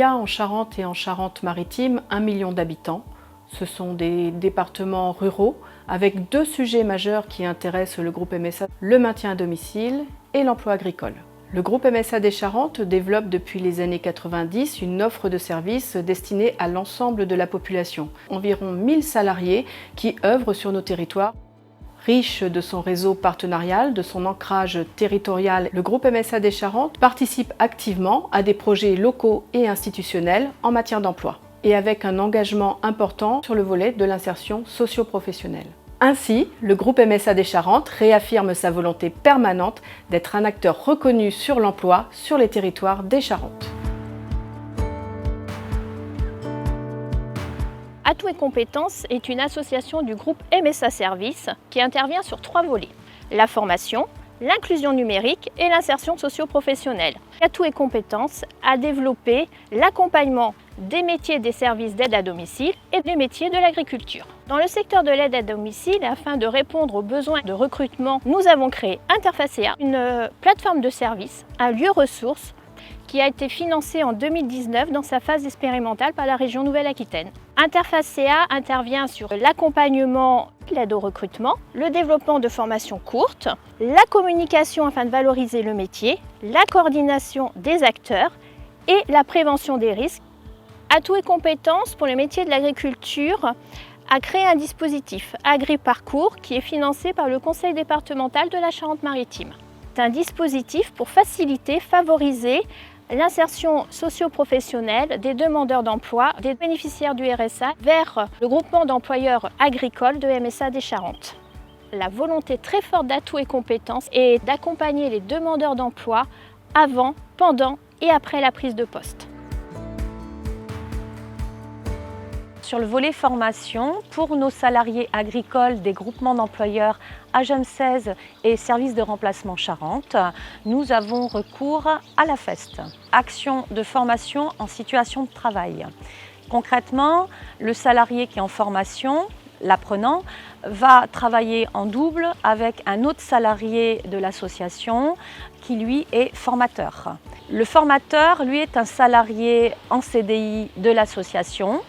y a en Charente et en Charente-Maritime 1 million d'habitants. Ce sont des départements ruraux avec deux sujets majeurs qui intéressent le groupe MSA, le maintien à domicile et l'emploi agricole. Le groupe MSA des Charentes développe depuis les années 90 une offre de services destinée à l'ensemble de la population. Environ 1000 salariés qui œuvrent sur nos territoires. Riche de son réseau partenarial, de son ancrage territorial, le groupe MSA des Charentes participe activement à des projets locaux et institutionnels en matière d'emploi et avec un engagement important sur le volet de l'insertion socio-professionnelle. Ainsi, le groupe MSA des Charentes réaffirme sa volonté permanente d'être un acteur reconnu sur l'emploi sur les territoires des Charentes. Atouts et compétences est une association du groupe MSA Services qui intervient sur 3 volets: la formation, l'inclusion numérique et l'insertion socio-professionnelle. Atouts et compétences a développé l'accompagnement des métiers des services d'aide à domicile et des métiers de l'agriculture. Dans le secteur de l'aide à domicile, afin de répondre aux besoins de recrutement, nous avons créé Interfacea, une plateforme de services, un lieu ressource qui a été financé en 2019 dans sa phase expérimentale par la région Nouvelle-Aquitaine. Interfacea intervient sur l'accompagnement, l'aide au recrutement, le développement de formations courtes, la communication afin de valoriser le métier, la coordination des acteurs et la prévention des risques. Atouts et compétences pour les métiers de l'agriculture a créé un dispositif AgriParcours qui est financé par le Conseil départemental de la Charente-Maritime. C'est un dispositif pour faciliter, favoriser l'insertion socio-professionnelle des demandeurs d'emploi, des bénéficiaires du RSA vers le groupement d'employeurs agricoles de MSA des Charentes. La volonté très forte d'Atouts et compétences est d'accompagner les demandeurs d'emploi avant, pendant et après la prise de poste. Sur le volet formation, pour nos salariés agricoles des groupements d'employeurs AGEM 16 et Services de remplacement Charente, nous avons recours à la FEST, Action de formation en situation de travail. Concrètement, le salarié qui est en formation, l'apprenant, va travailler en double avec un autre salarié de l'association qui lui est formateur. Le formateur, lui, est un salarié en CDI de l'association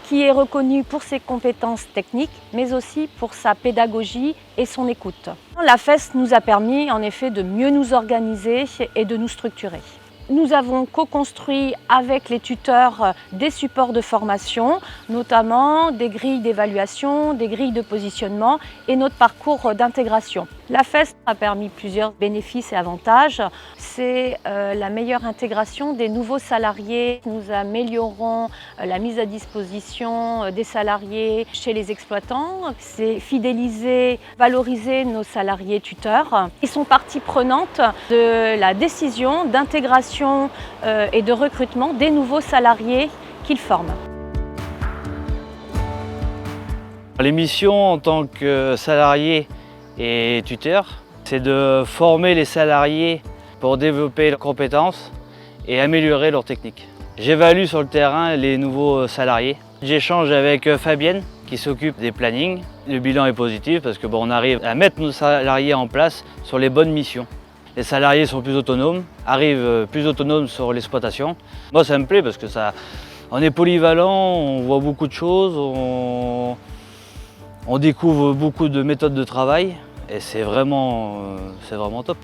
qui est reconnu pour ses compétences techniques, mais aussi pour sa pédagogie et son écoute. La FEST nous a permis en effet de mieux nous organiser et de nous structurer. Nous avons co-construit avec les tuteurs des supports de formation, notamment des grilles d'évaluation, des grilles de positionnement et notre parcours d'intégration. La FEST a permis plusieurs bénéfices et avantages. C'est la meilleure intégration des nouveaux salariés. Nous améliorons la mise à disposition des salariés chez les exploitants. C'est fidéliser, valoriser nos salariés tuteurs. Ils sont partie prenante de la décision d'intégration et de recrutement des nouveaux salariés qu'ils forment. Les missions en tant que salarié et tuteur, c'est de former les salariés pour développer leurs compétences et améliorer leurs techniques. J'évalue sur le terrain les nouveaux salariés. J'échange avec Fabienne qui s'occupe des plannings. Le bilan est positif parce qu'on arrive à mettre nos salariés en place sur les bonnes missions. Les salariés sont plus autonomes, arrivent plus autonomes sur l'exploitation. Moi ça me plaît parce que on est polyvalent, on voit beaucoup de choses, on découvre beaucoup de méthodes de travail et c'est vraiment top.